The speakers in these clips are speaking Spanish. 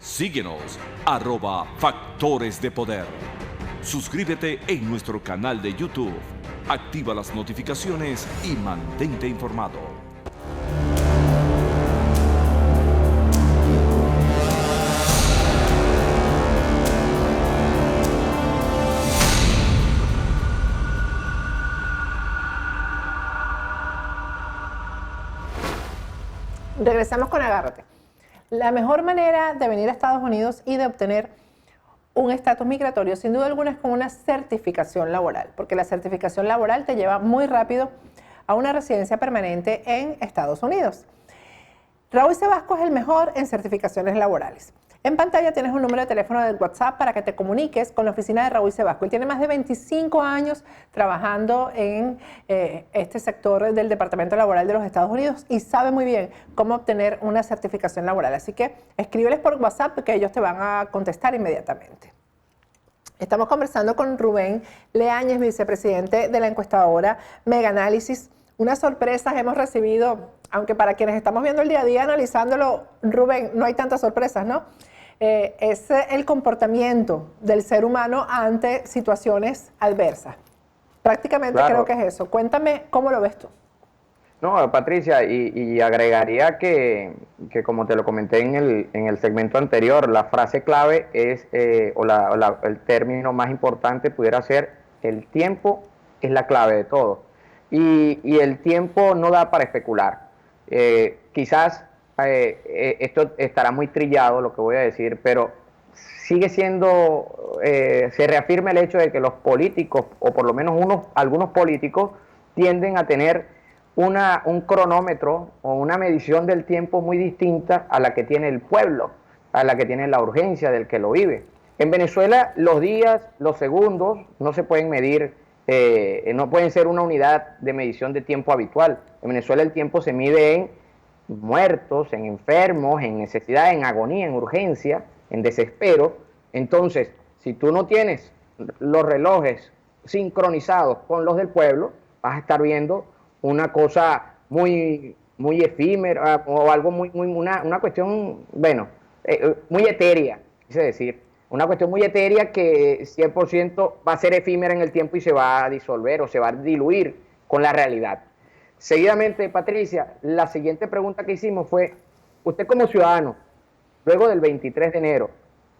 Síguenos, @Factores de Poder. Suscríbete en nuestro canal de YouTube. Activa las notificaciones y mantente informado. Regresamos con Agárrate. La mejor manera de venir a Estados Unidos y de obtener un estatus migratorio, sin duda alguna, es con una certificación laboral, porque la certificación laboral te lleva muy rápido a una residencia permanente en Estados Unidos. Raúl Sebasco es el mejor en certificaciones laborales. En pantalla tienes un número de teléfono del WhatsApp para que te comuniques con la oficina de Raúl Sebasco. Él tiene más de 25 años trabajando en este sector del Departamento Laboral de los Estados Unidos y sabe muy bien cómo obtener una certificación laboral. Así que escríbeles por WhatsApp que ellos te van a contestar inmediatamente. Estamos conversando con Rubén Leáñez, vicepresidente de la encuestadora Mega Análisis. Unas sorpresas hemos recibido, aunque para quienes estamos viendo el día a día analizándolo, Rubén, no hay tantas sorpresas, ¿no? Es el comportamiento del ser humano ante situaciones adversas. Prácticamente Claro. creo que es eso. Cuéntame cómo lo ves tú. No, Patricia, y agregaría que como te lo comenté en el segmento anterior, la frase clave es, el término más importante pudiera ser: el tiempo es la clave de todo. Y el tiempo no da para especular. Quizás esto estará muy trillado lo que voy a decir, pero sigue siendo, se reafirma el hecho de que los políticos, o por lo menos algunos políticos, tienden a tener un cronómetro o una medición del tiempo muy distinta a la que tiene el pueblo, a la que tiene la urgencia del que lo vive. En Venezuela los días, los segundos no se pueden medir, no pueden ser una unidad de medición de tiempo habitual. En Venezuela el tiempo se mide en muertos, en enfermos, en necesidad, en agonía, en urgencia, en desespero. Entonces, si tú no tienes los relojes sincronizados con los del pueblo, vas a estar viendo una cosa muy efímera, o algo una cuestión, bueno, muy etérea, quise decir. Una cuestión muy etérea que 100% va a ser efímera en el tiempo y se va a disolver o se va a diluir con la realidad. Seguidamente, Patricia, la siguiente pregunta que hicimos fue: usted como ciudadano, luego del 23 de enero,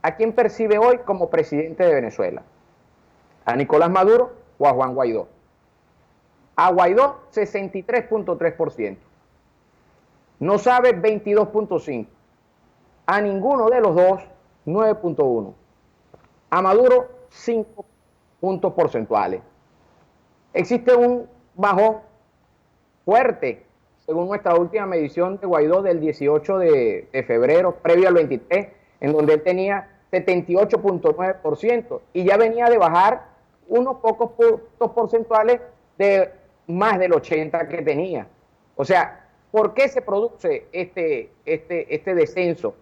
¿a quién percibe hoy como presidente de Venezuela? ¿A Nicolás Maduro o a Juan Guaidó? A Guaidó, 63.3%. No sabe, 22.5%. A ninguno de los dos, 9.1%. A Maduro, 5 puntos porcentuales. Existe un bajón fuerte, según nuestra última medición de Guaidó del 18 de febrero, previo al 23, en donde él tenía 78.9% y ya venía de bajar unos pocos puntos porcentuales de más del 80% que tenía. O sea, ¿por qué se produce este descenso?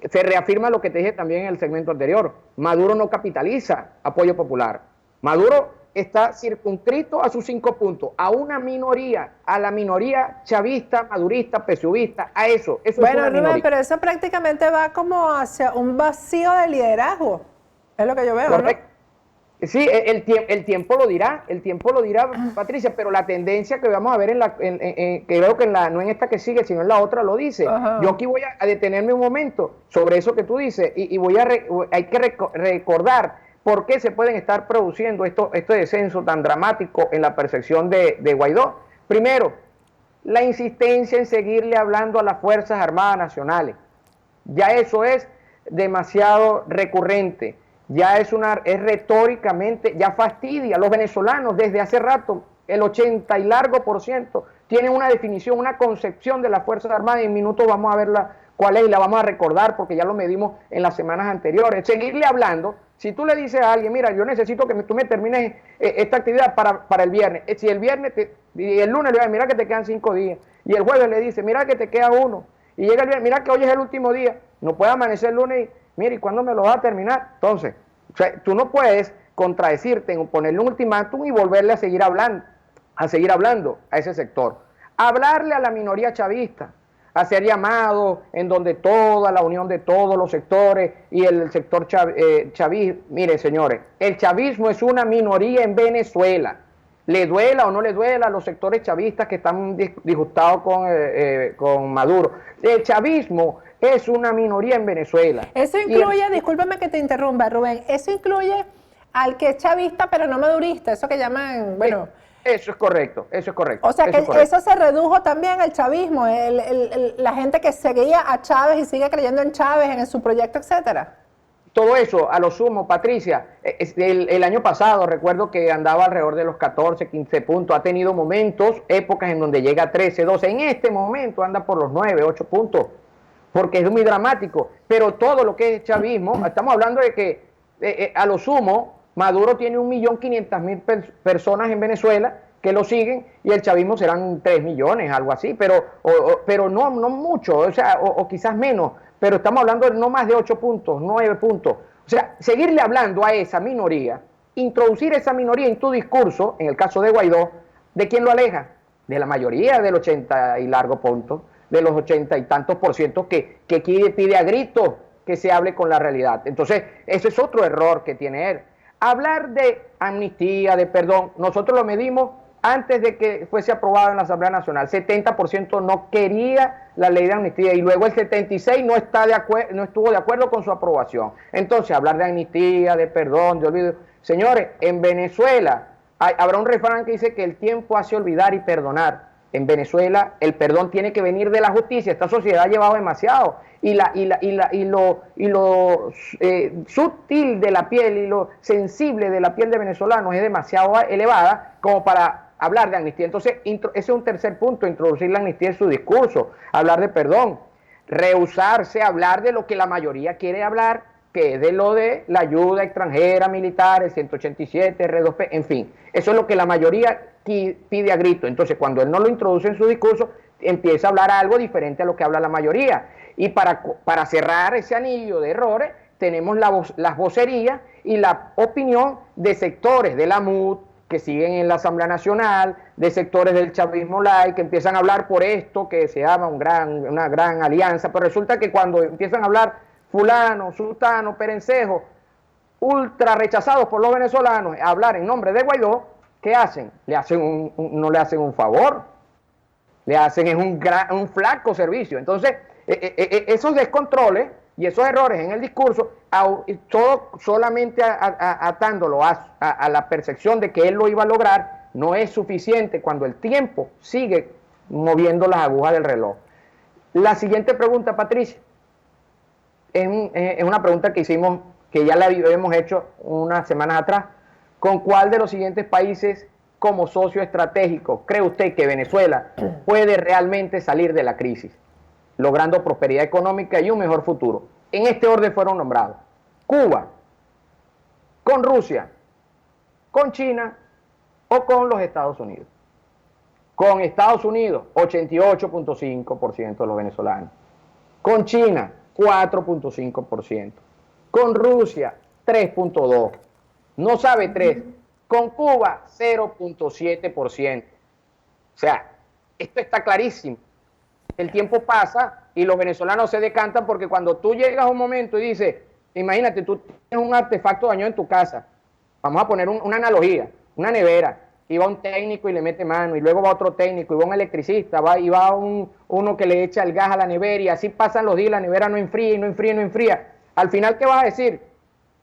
Se reafirma lo que te dije también en el segmento anterior: Maduro no capitaliza apoyo popular. Maduro está circunscrito a sus 5 puntos, a una minoría, a la minoría chavista, madurista, PSUVista, a eso es Bueno, una Rubén, minoría. pero eso prácticamente va como hacia un vacío de liderazgo. Es lo que yo veo, Correcto. ¿no? Sí, el tiempo lo dirá, Patricia, pero la tendencia que vamos a ver que veo que no en esta que sigue, sino en la otra lo dice. Ajá. Yo aquí voy a detenerme un momento sobre eso que tú dices y hay que recordar por qué se pueden estar produciendo este descenso tan dramático en la percepción de Guaidó. Primero, la insistencia en seguirle hablando a las Fuerzas Armadas Nacionales. Ya eso es demasiado recurrente. Ya es retóricamente, ya fastidia a los venezolanos desde hace rato. El 80 y largo por ciento tienen una definición, una concepción de las Fuerzas Armadas, y en minutos vamos a verla cuál es y la vamos a recordar porque ya lo medimos en las semanas anteriores. Seguirle hablando, si tú le dices a alguien: mira, yo necesito que tú me termines esta actividad para el viernes. Si el viernes, y el lunes le dice: mira que te quedan 5 días. Y el jueves le dice: mira que te queda 1. Y llega el viernes: mira que hoy es el último día. No puede amanecer el lunes y: mira, ¿y cuándo me lo va a terminar? Entonces, o sea, tú no puedes contradecirte en ponerle un ultimátum y volverle a seguir hablando a ese sector. Hablarle a la minoría chavista, hacer llamados en donde toda la unión de todos los sectores y el sector chavismo. Mire, señores, el chavismo es una minoría en Venezuela. Le duela o no le duela a los sectores chavistas que están disgustados con Maduro. El chavismo es una minoría en Venezuela. Eso incluye, discúlpame que te interrumpa, Rubén, eso incluye al que es chavista pero no madurista, eso que llaman, bueno... Eso es correcto, eso es correcto. O sea que eso se redujo también al chavismo, la gente que seguía a Chávez y sigue creyendo en Chávez, en su proyecto, etcétera. Todo eso, a lo sumo, Patricia, el año pasado recuerdo que andaba alrededor de los 14, 15 puntos, ha tenido momentos, épocas en donde llega a 13, 12, en este momento anda por los 9, 8 puntos, porque es muy dramático, pero todo lo que es chavismo, estamos hablando de que a lo sumo, Maduro tiene 1.500.000 personas en Venezuela que lo siguen y el chavismo serán 3 millones, algo así, pero no mucho, o sea, o quizás menos, pero estamos hablando de no más de 8 puntos, 9 puntos. O sea, seguirle hablando a esa minoría, introducir esa minoría en tu discurso, en el caso de Guaidó, ¿de quién lo aleja? De la mayoría, del 80 y largo punto, de los 80 y tantos por ciento que pide a gritos que se hable con la realidad. Entonces, ese es otro error que tiene él. Hablar de amnistía, de perdón, nosotros lo medimos antes de que fuese aprobado en la Asamblea Nacional. 70% no quería la ley de amnistía y luego el 76% no estuvo de acuerdo con su aprobación. Entonces, hablar de amnistía, de perdón, de olvido. Señores, en Venezuela habrá un refrán que dice que el tiempo hace olvidar y perdonar. En Venezuela el perdón tiene que venir de la justicia. Esta sociedad ha llevado demasiado y lo sutil de la piel y lo sensible de la piel de venezolanos es demasiado elevada como para hablar de amnistía. Entonces, ese es un tercer punto, introducir la amnistía en su discurso, hablar de perdón, rehusarse a hablar de lo que la mayoría quiere hablar, que es de lo de la ayuda extranjera militar, el 187, R2P, en fin. Eso es lo que la mayoría pide a grito. Entonces, cuando él no lo introduce en su discurso, empieza a hablar algo diferente a lo que habla la mayoría. Y para cerrar ese anillo de errores, tenemos las vocerías y la opinión de sectores de la MUD que siguen en la Asamblea Nacional, de sectores del chavismo light, que empiezan a hablar por esto, que se llama una gran alianza, pero resulta que cuando empiezan a hablar fulano, sultano, perencejo, ultra rechazados por los venezolanos, a hablar en nombre de Guaidó, ¿qué hacen? No le hacen un favor, le hacen un flaco servicio. Entonces, esos descontroles y esos errores en el discurso, todo solamente atándolo a la percepción de que él lo iba a lograr, no es suficiente cuando el tiempo sigue moviendo las agujas del reloj. La siguiente pregunta, Patricia, es una pregunta que hicimos, que ya la habíamos hecho unas semanas atrás. ¿Con cuál de los siguientes países como socio estratégico cree usted que Venezuela puede realmente salir de la crisis, logrando prosperidad económica y un mejor futuro? En este orden fueron nombrados: Cuba, con Rusia, con China o con los Estados Unidos. Con Estados Unidos, 88.5% de los venezolanos. Con China, 4.5%. Con Rusia, 3.2%. No sabe 3%. Con Cuba, 0.7%. O sea, esto está clarísimo. El tiempo pasa y los venezolanos se decantan porque cuando tú llegas a un momento y dices, imagínate, tú tienes un artefacto dañado en tu casa. Vamos a poner una analogía, una nevera. Y va un técnico y le mete mano, y luego va otro técnico, y va un electricista, y va uno que le echa el gas a la nevera, y así pasan los días, la nevera no enfría, y no enfría, y no enfría. Al final, ¿qué vas a decir?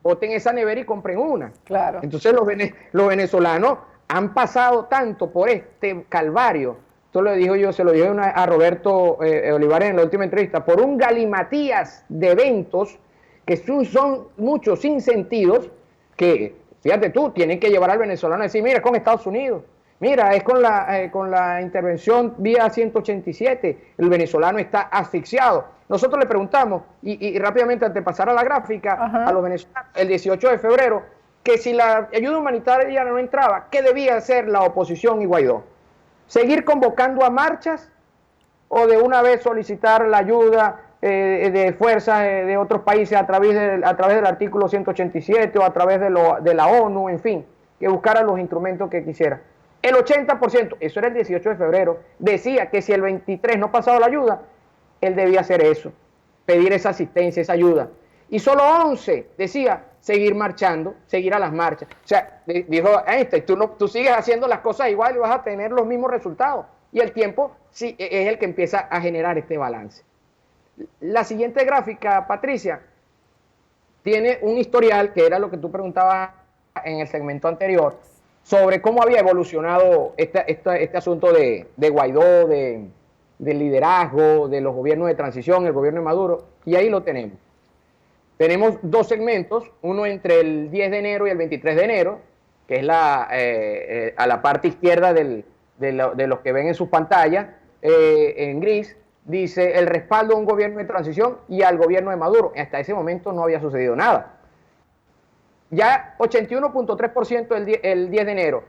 Boten esa nevera y compren una. Claro. Entonces los venezolanos han pasado tanto por este calvario. Esto lo dijo yo, se lo dije a Roberto Olivares en la última entrevista, por un galimatías de eventos que son muchos sin sentidos que, fíjate tú, tienen que llevar al venezolano a decir, mira, es con Estados Unidos, mira, es con la intervención vía 187, el venezolano está asfixiado. Nosotros le preguntamos, y rápidamente antes de pasar a la gráfica, a los venezolanos, el 18 de febrero, que si la ayuda humanitaria no entraba, ¿qué debía hacer la oposición y Guaidó? ¿Seguir convocando a marchas o de una vez solicitar la ayuda de fuerzas de otros países a través del artículo 187 o a través de la ONU, en fin, que buscara los instrumentos que quisiera? El 80%, eso era el 18 de febrero, decía que si el 23 no pasaba la ayuda, él debía hacer eso, pedir esa asistencia, esa ayuda. Y solo 11 decía seguir marchando, seguir a las marchas. O sea, dijo Einstein, tú sigues haciendo las cosas igual y vas a tener los mismos resultados. Y el tiempo sí es el que empieza a generar este balance. La siguiente gráfica, Patricia, tiene un historial, que era lo que tú preguntabas en el segmento anterior, sobre cómo había evolucionado este asunto de Guaidó, de liderazgo, de los gobiernos de transición, el gobierno de Maduro, y ahí lo tenemos. Tenemos dos segmentos, uno entre el 10 de enero y el 23 de enero, que es a la parte izquierda de los que ven en sus pantallas, en gris, dice el respaldo a un gobierno de transición y al gobierno de Maduro. Hasta ese momento no había sucedido nada. Ya 81.3% el 10 de enero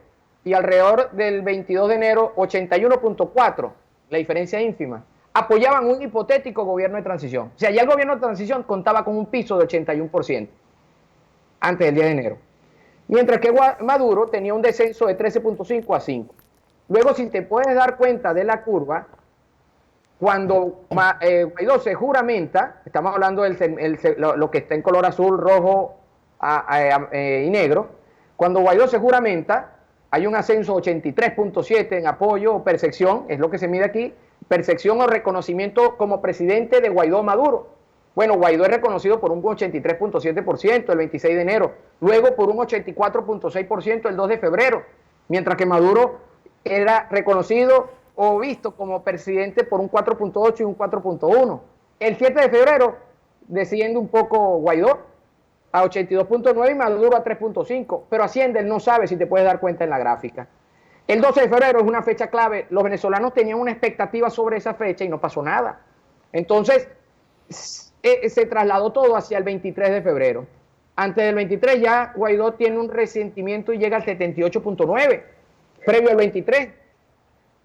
y alrededor del 22 de enero 81.4%, la diferencia es ínfima, apoyaban un hipotético gobierno de transición. O sea, ya el gobierno de transición contaba con un piso de 81% antes del 10 de enero. Mientras que Maduro tenía un descenso de 13.5 a 5. Luego, si te puedes dar cuenta de la curva, cuando Guaidó se juramenta, estamos hablando de lo que está en color azul, rojo y negro, cuando Guaidó se juramenta, hay un ascenso 83.7 en apoyo o percepción, es lo que se mide aquí, percepción o reconocimiento como presidente de Guaidó Maduro. Bueno, Guaidó es reconocido por un 83.7% el 26 de enero, luego por un 84.6% el 2 de febrero, mientras que Maduro era reconocido o visto como presidente por un 4.8 y un 4.1. El 7 de febrero desciende un poco Guaidó a 82.9 y Maduro a 3.5, pero asciende, él no sabe, si te puedes dar cuenta en la gráfica. El 12 de febrero es una fecha clave, los venezolanos tenían una expectativa sobre esa fecha y no pasó nada. Entonces, se trasladó todo hacia el 23 de febrero. Antes del 23 ya Guaidó tiene un resentimiento y llega al 78.9, previo al 23.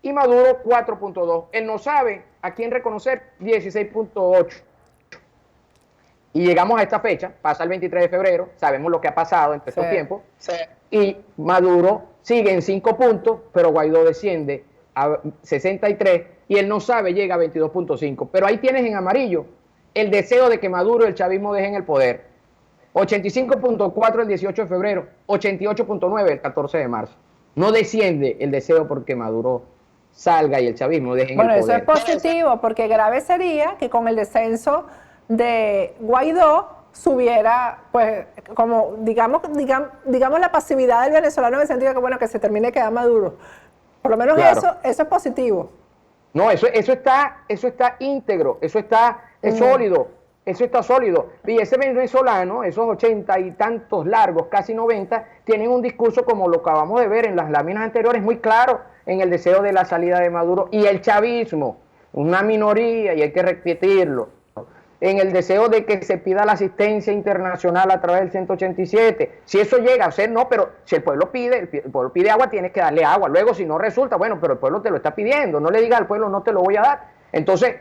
Y Maduro 4.2. Él no sabe a quién reconocer, 16.8. Y llegamos a esta fecha, pasa el 23 de febrero, sabemos lo que ha pasado entre estos tiempos, y Maduro sigue en 5 puntos, pero Guaidó desciende a 63 y él no sabe, llega a 22.5. Pero ahí tienes en amarillo el deseo de que Maduro y el chavismo dejen el poder. 85.4 el 18 de febrero, 88.9 el 14 de marzo. No desciende el deseo porque Maduro salga y el chavismo dejen el poder. Bueno, eso es positivo, porque grave sería que con el descenso de Guaidó subiera, pues, como digamos la pasividad del venezolano en el sentido de que, bueno, que se termine de quedar Maduro. Por lo menos claro. Eso es positivo. No, eso está íntegro, eso está sólido, eso está sólido. Y ese venezolano, esos 80 y tantos largos, casi 90, tienen un discurso como lo acabamos de ver en las láminas anteriores, muy claro en el deseo de la salida de Maduro y el chavismo, una minoría, y hay que repetirlo, en el deseo de que se pida la asistencia internacional a través del 187. Si eso llega a ser, no, pero si el pueblo pide agua, tienes que darle agua. Luego, si no resulta, bueno, pero el pueblo te lo está pidiendo. No le digas al pueblo, no te lo voy a dar. Entonces,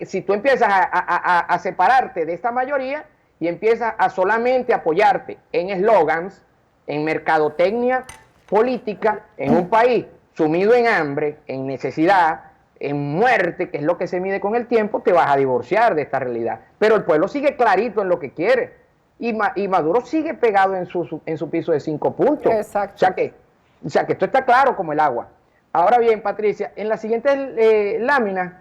si tú empiezas a separarte de esta mayoría y empiezas a solamente apoyarte en eslogans, en mercadotecnia política, en un país sumido en hambre, en necesidad, en muerte, que es lo que se mide con el tiempo, te vas a divorciar de esta realidad. Pero el pueblo sigue clarito en lo que quiere. Y Maduro sigue pegado en su piso de 5 puntos. Exacto. O sea que esto está claro como el agua. Ahora bien, Patricia, en la siguiente lámina,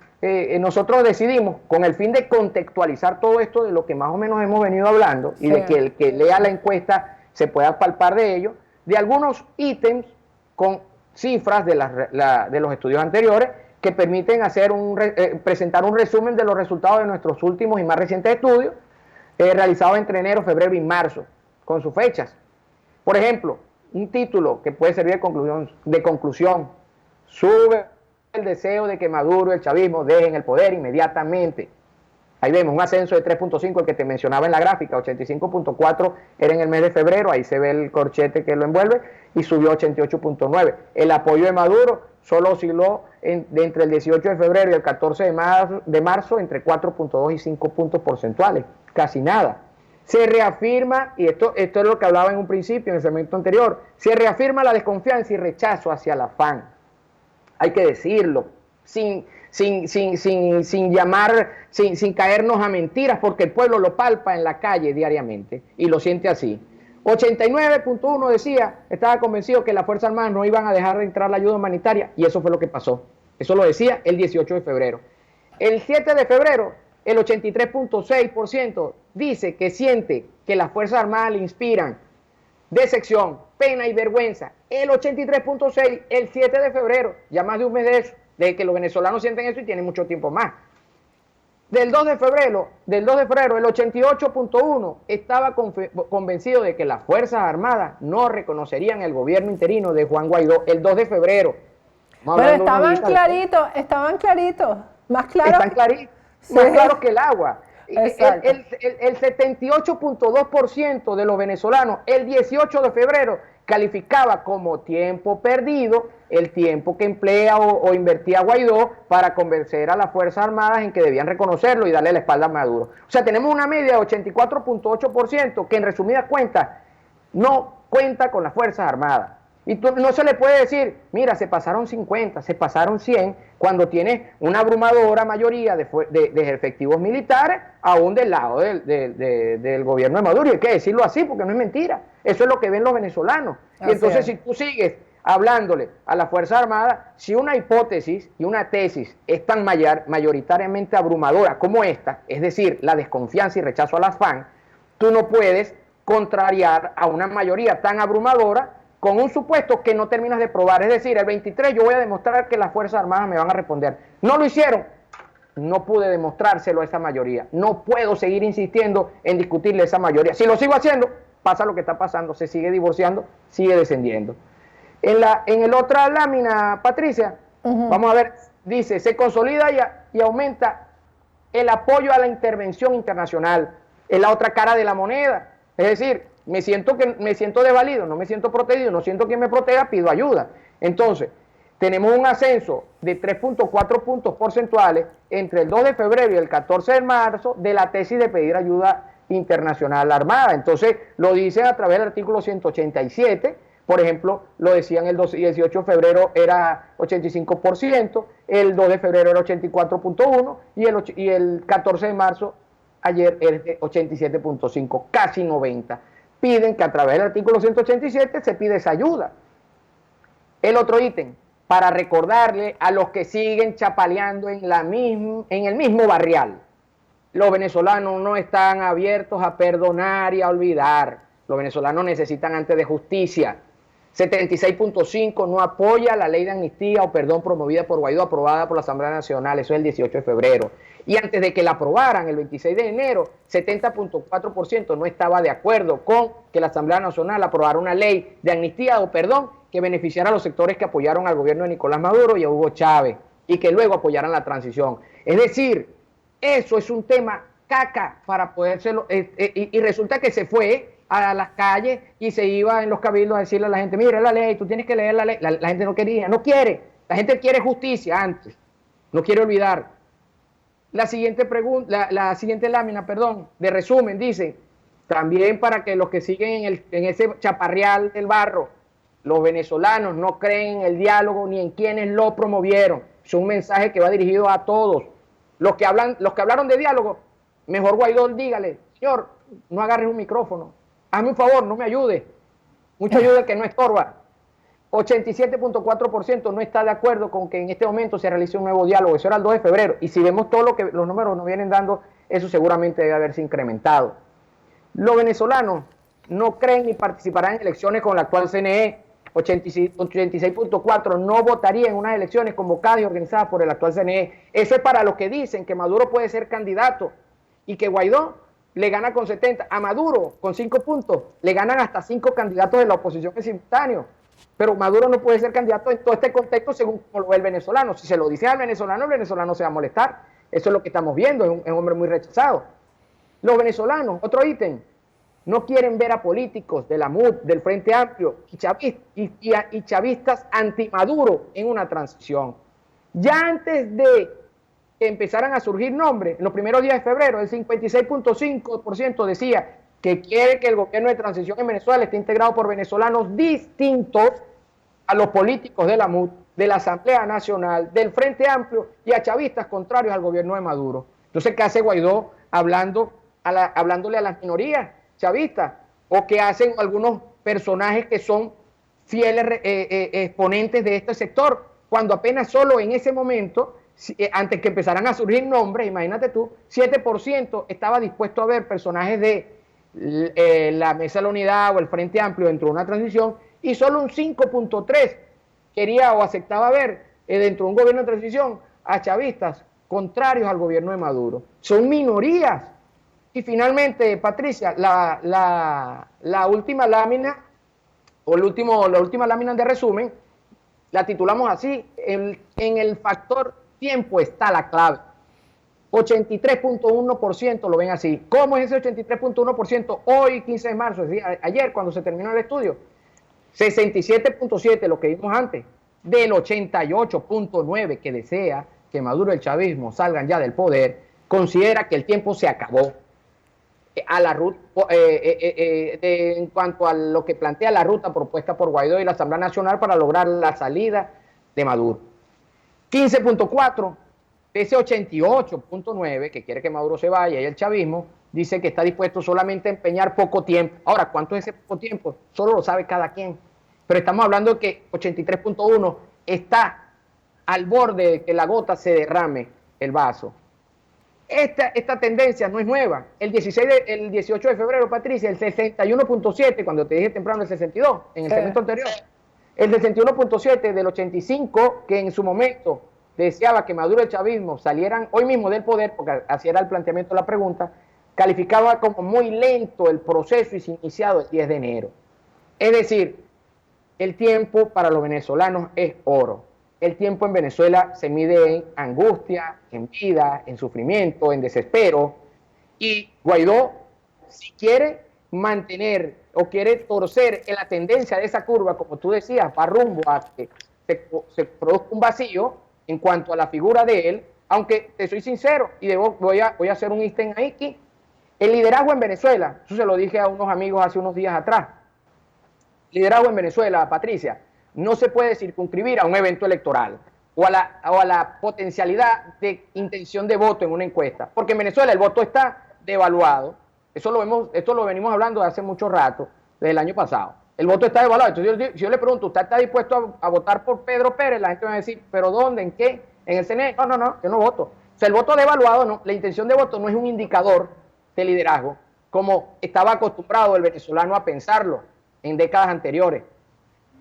nosotros decidimos, con el fin de contextualizar todo esto de lo que más o menos hemos venido hablando, y de que el que lea la encuesta se pueda palpar de ello, de algunos ítems con cifras de los estudios anteriores, que permiten presentar un resumen de los resultados de nuestros últimos y más recientes estudios realizados entre enero, febrero y marzo, con sus fechas. Por ejemplo, un título que puede servir de conclusión, sube el deseo de que Maduro y el chavismo dejen el poder inmediatamente. Ahí vemos un ascenso de 3.5, el que te mencionaba en la gráfica, 85.4 era en el mes de febrero, ahí se ve el corchete que lo envuelve, y subió a 88.9. El apoyo de Maduro solo osciló entre el 18 de febrero y el 14 de marzo entre 4.2 y 5 puntos porcentuales, casi nada. Se reafirma, y esto es lo que hablaba en un principio, en el segmento anterior, se reafirma la desconfianza y rechazo hacia la FARC. Hay que decirlo, sin sin llamar, sin caernos a mentiras, porque el pueblo lo palpa en la calle diariamente y lo siente así. 89.1 decía, estaba convencido que las Fuerzas Armadas no iban a dejar de entrar la ayuda humanitaria, y eso fue lo que pasó. Eso lo decía el 18 de febrero. El 7 de febrero, el 83.6% dice que siente que las Fuerzas Armadas le inspiran decepción, pena y vergüenza. El 83.6%, el 7 de febrero, ya más de un mes de eso, de que los venezolanos sienten eso y tienen mucho tiempo más. Del 2 de febrero, el 88.1% estaba convencido de que las Fuerzas Armadas no reconocerían el gobierno interino de Juan Guaidó el 2 de febrero. Pero estaban claritos, más claros. Están claritos, sí. Más claros que el agua. El 78.2% de los venezolanos el 18 de febrero calificaba como tiempo perdido el tiempo que emplea o invertía Guaidó para convencer a las Fuerzas Armadas en que debían reconocerlo y darle la espalda a Maduro. O sea, tenemos una media de 84.8% que en resumidas cuentas no cuenta con las Fuerzas Armadas. Y no se le puede decir, mira, se pasaron 50, se pasaron 100, cuando tienes una abrumadora mayoría de efectivos militares, aún del lado del gobierno de Maduro. Y hay que decirlo así, porque no es mentira. Eso es lo que ven los venezolanos. Y entonces, si tú sigues hablándole a las Fuerzas Armadas, si una hipótesis y una tesis es tan mayoritariamente abrumadora como esta, es decir, la desconfianza y rechazo a las FARC, tú no puedes contrariar a una mayoría tan abrumadora con un supuesto que no terminas de probar. Es decir, el 23 yo voy a demostrar que las Fuerzas Armadas me van a responder. No lo hicieron. No pude demostrárselo a esa mayoría. No puedo seguir insistiendo en discutirle a esa mayoría. Si lo sigo haciendo, pasa lo que está pasando. Se sigue divorciando, sigue descendiendo. En la otra lámina, Patricia, vamos a ver, dice, se consolida y aumenta el apoyo a la intervención internacional. Es la otra cara de la moneda. Es decir, me siento desvalido, no me siento protegido, no siento quien me proteja, pido ayuda. Entonces, tenemos un ascenso de 3.4 puntos porcentuales entre el 2 de febrero y el 14 de marzo de la tesis de pedir ayuda internacional armada. Entonces, lo dicen a través del artículo 187, por ejemplo, lo decían el 18 de febrero era 85%, el 2 de febrero era 84.1% y el 14 de marzo, ayer, era 87.5%, casi 90%. Piden que a través del artículo 187 se pide esa ayuda. El otro ítem, para recordarle a los que siguen chapaleando en el mismo barrial, los venezolanos no están abiertos a perdonar y a olvidar. Los venezolanos necesitan antes de justicia. 76.5 no apoya la ley de amnistía o perdón promovida por Guaidó, aprobada por la Asamblea Nacional, eso es el 18 de febrero. Y antes de que la aprobaran, el 26 de enero, 70.4% no estaba de acuerdo con que la Asamblea Nacional aprobara una ley de amnistía o perdón que beneficiara a los sectores que apoyaron al gobierno de Nicolás Maduro y a Hugo Chávez, y que luego apoyaran la transición. Es decir, eso es un tema caca para podérselo, y resulta que se fue a las calles y se iba en los cabildos a decirle a la gente, mira la ley, tú tienes que leer la ley. La gente no quería, no quiere. La gente quiere justicia antes, no quiere olvidar. La siguiente lámina, de resumen, dice, también para que los que siguen en ese chaparreal del barro, los venezolanos no creen en el diálogo ni en quienes lo promovieron. Es un mensaje que va dirigido a todos. Los que hablaron de diálogo, mejor Guaidó dígale, señor, no agarres un micrófono. Hazme un favor, no me ayude. Mucha ayuda que no estorba. 87.4% no está de acuerdo con que en este momento se realice un nuevo diálogo. Eso era el 2 de febrero. Y si vemos todo lo que los números nos vienen dando, eso seguramente debe haberse incrementado. Los venezolanos no creen ni participarán en elecciones con la actual CNE. 86.4% no votaría en unas elecciones convocadas y organizadas por el actual CNE. Eso es para los que dicen que Maduro puede ser candidato y que Guaidó le gana con 70. A Maduro, con 5 puntos, le ganan hasta 5 candidatos de la oposición en simultáneo. Pero Maduro no puede ser candidato en todo este contexto según como lo ve el venezolano. Si se lo dice al venezolano, el venezolano se va a molestar. Eso es lo que estamos viendo, es un hombre muy rechazado. Los venezolanos, otro ítem, no quieren ver a políticos de la MUD, del Frente Amplio y chavistas anti-Maduro en una transición. Ya antes de que empezaran a surgir nombres, en los primeros días de febrero, el 56.5% decía que quiere que el gobierno de transición en Venezuela esté integrado por venezolanos distintos a los políticos de la MUD. de la Asamblea Nacional, del Frente Amplio y a chavistas contrarios al gobierno de Maduro. Entonces, ¿qué hace Guaidó hablándole a las minorías chavistas? ¿O qué hacen algunos personajes que son fieles exponentes de este sector? Cuando apenas solo en ese momento, antes que empezaran a surgir nombres, imagínate tú, 7% estaba dispuesto a ver personajes de la Mesa de la Unidad o el Frente Amplio dentro de una transición, y solo un 5.3% quería o aceptaba ver dentro de un gobierno de transición a chavistas contrarios al gobierno de Maduro. Son minorías. Y finalmente, Patricia, la última lámina, o la última lámina de resumen, la titulamos así: en el factor tiempo está la clave. 83.1% lo ven así. ¿Cómo es ese 83.1%? Hoy, 15 de marzo, es decir, ayer cuando se terminó el estudio, 67.7%, lo que vimos antes, del 88.9% que desea que Maduro y el chavismo salgan ya del poder, considera que el tiempo se acabó. En cuanto a lo que plantea la ruta propuesta por Guaidó y la Asamblea Nacional para lograr la salida de Maduro. 15.4%, de ese 88.9% que quiere que Maduro se vaya, y el chavismo dice que está dispuesto solamente a empeñar poco tiempo. Ahora, ¿cuánto es ese poco tiempo? Solo lo sabe cada quien. Pero estamos hablando de que 83.1% está al borde de que la gota se derrame el vaso. Esta tendencia no es nueva. El 18 de febrero, Patricia, el 61.7%, cuando te dije temprano el 62%, en el segmento anterior, el 61.7% del 85%, que en su momento deseaba que Maduro y el chavismo salieran hoy mismo del poder, porque así era el planteamiento de la pregunta, calificaba como muy lento el proceso y se iniciado el 10 de enero. Es decir, el tiempo para los venezolanos es oro. El tiempo en Venezuela se mide en angustia, en vida, en sufrimiento, en desespero. Y Guaidó, si quiere mantener o quiere torcer en la tendencia de esa curva, como tú decías, va rumbo a que se produzca un vacío en cuanto a la figura de él, aunque te soy sincero, y voy a hacer un ítem aquí, el liderazgo en Venezuela, eso se lo dije a unos amigos hace unos días atrás, liderazgo en Venezuela, Patricia, no se puede circunscribir a un evento electoral o a la potencialidad de intención de voto en una encuesta, porque en Venezuela el voto está devaluado. Esto lo venimos hablando de hace mucho rato, desde el año pasado. El voto está devaluado. Entonces si yo le pregunto, ¿usted está dispuesto a votar por Pedro Pérez? La gente me va a decir, ¿pero dónde? ¿En qué? ¿En el CNE? No, yo no voto. O sea, el voto devaluado, no, la intención de voto no es un indicador de liderazgo, como estaba acostumbrado el venezolano a pensarlo en décadas anteriores.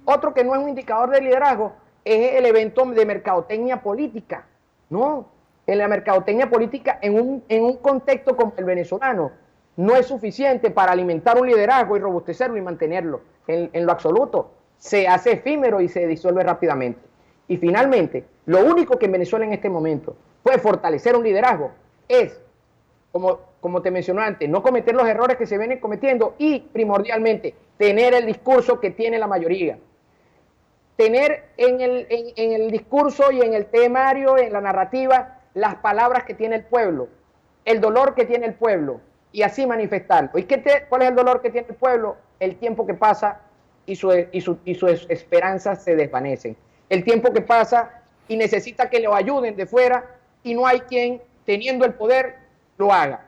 Otro que no es un indicador de liderazgo es el evento de mercadotecnia política. No, en la mercadotecnia política, en un contexto como el venezolano, no es suficiente para alimentar un liderazgo y robustecerlo y mantenerlo en lo absoluto. Se hace efímero y se disuelve rápidamente. Y finalmente, lo único que en Venezuela en este momento puede fortalecer un liderazgo es, como te mencioné antes, no cometer los errores que se vienen cometiendo y, primordialmente, tener el discurso que tiene la mayoría. Tener en el discurso y en el temario, en la narrativa, las palabras que tiene el pueblo, el dolor que tiene el pueblo, y así manifestarlo. ¿Y cuál es el dolor que tiene el pueblo? El tiempo que pasa y sus esperanzas se desvanecen. El tiempo que pasa y necesita que lo ayuden de fuera y no hay quien, teniendo el poder, lo haga.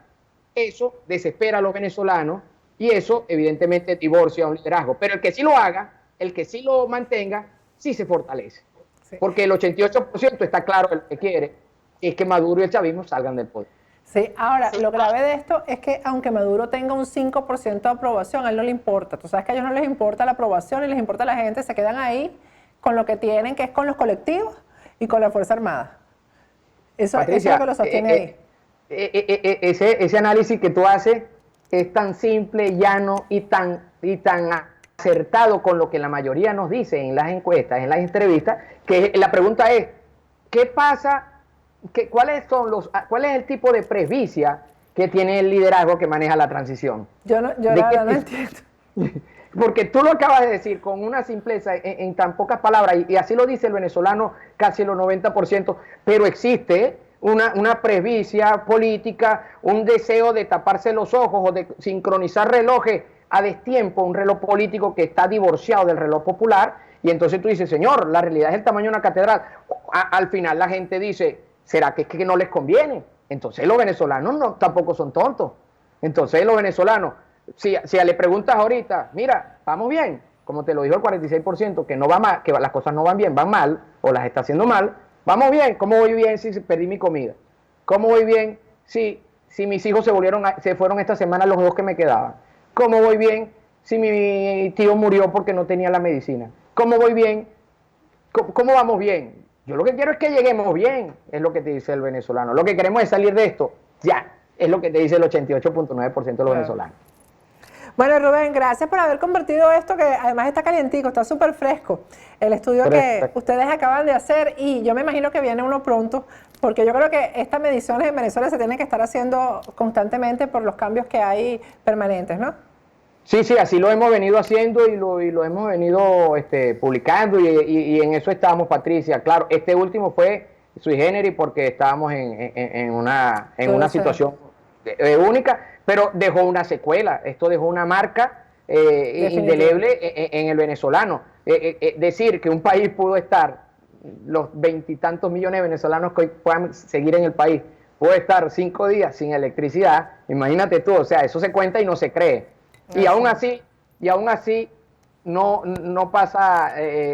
Eso desespera a los venezolanos y eso evidentemente divorcia un liderazgo. Pero el que sí lo haga, el que sí lo mantenga, sí se fortalece. Sí. Porque el 88% está claro que lo que quiere es que Maduro y el chavismo salgan del poder. Sí, ahora, lo grave de esto es que aunque Maduro tenga un 5% de aprobación, a él no le importa. Tú sabes que a ellos no les importa la aprobación y les importa la gente, se quedan ahí con lo que tienen, que es con los colectivos y con la Fuerza Armada. Eso es lo que lo sostiene ahí. Ese análisis que tú haces es tan simple, llano y tan acertado con lo que la mayoría nos dice en las encuestas, en las entrevistas, que la pregunta es, ¿qué pasa? ¿Cuál es el tipo de presbicia que tiene el liderazgo que maneja la transición? Yo no entiendo. Porque tú lo acabas de decir con una simpleza en tan pocas palabras, y así lo dice el venezolano casi el 90%, pero existe una presbicia política, un deseo de taparse los ojos o de sincronizar relojes a destiempo un reloj político que está divorciado del reloj popular, y entonces tú dices, señor, la realidad es el tamaño de una catedral. Al final la gente dice, ¿será que es que no les conviene? Entonces los venezolanos no, tampoco son tontos. Entonces los venezolanos, si le preguntas ahorita, mira, vamos bien, como te lo dijo el 46%, que no va mal, que las cosas no van bien, van mal, o las está haciendo mal, vamos bien, ¿cómo voy bien si perdí mi comida? ¿Cómo voy bien si mis hijos se fueron esta semana los 2 que me quedaban? ¿Cómo voy bien si mi tío murió porque no tenía la medicina? ¿Cómo voy bien? ¿Cómo vamos bien? Yo lo que quiero es que lleguemos bien, es lo que te dice el venezolano. Lo que queremos es salir de esto, ya, es lo que te dice el 88.9% de los venezolanos. Bueno, Rubén, gracias por haber compartido esto, que además está calientico, está súper fresco. El estudio que ustedes acaban de hacer, y yo me imagino que viene uno pronto, porque yo creo que estas mediciones en Venezuela se tienen que estar haciendo constantemente por los cambios que hay permanentes, ¿no? Sí, así lo hemos venido haciendo y lo hemos venido publicando, y en eso estamos, Patricia. Claro, este último fue sui generis porque estábamos en una situación única, pero dejó una secuela. Esto dejó una marca indeleble en el venezolano. Decir que un país pudo estar, los 20 y tantos millones de venezolanos que hoy puedan seguir en el país, puede estar 5 días sin electricidad, imagínate tú, o sea, eso se cuenta y no se cree. Y aún así no pasa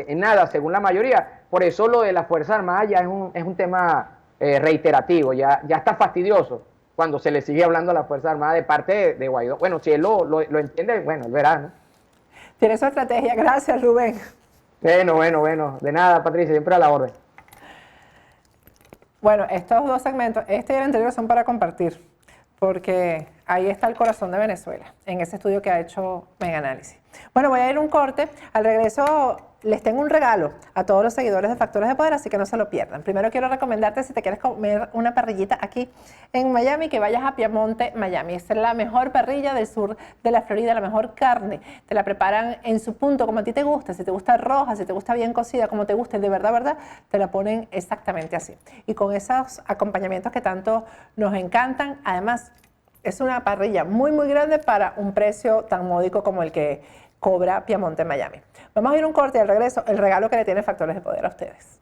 nada, según la mayoría. Por eso lo de las Fuerzas Armadas ya es un tema reiterativo, ya está fastidioso cuando se le sigue hablando a las Fuerzas Armadas de parte de Guaidó. Bueno, si él lo entiende, bueno, él verá, ¿no? Tiene su estrategia. Gracias, Rubén. Bueno, de nada, Patricia, siempre a la orden. Bueno, estos 2 segmentos, este y el anterior, son para compartir, porque ahí está el corazón de Venezuela, en ese estudio que ha hecho Mega Análisis. Bueno, voy a ir a un corte. Al regreso les tengo un regalo a todos los seguidores de Factores de Poder, así que no se lo pierdan. Primero quiero recomendarte, si te quieres comer una parrillita aquí en Miami, que vayas a Piamonte, Miami. Es la mejor parrilla del sur de la Florida, la mejor carne. Te la preparan en su punto, como a ti te gusta. Si te gusta roja, si te gusta bien cocida, como te guste, de verdad, te la ponen exactamente así. Y con esos acompañamientos que tanto nos encantan, además, es una parrilla muy, muy grande para un precio tan módico como el que cobra Piamonte en Miami. Vamos a ir a un corte y al regreso el regalo que le tiene Factores de Poder a ustedes.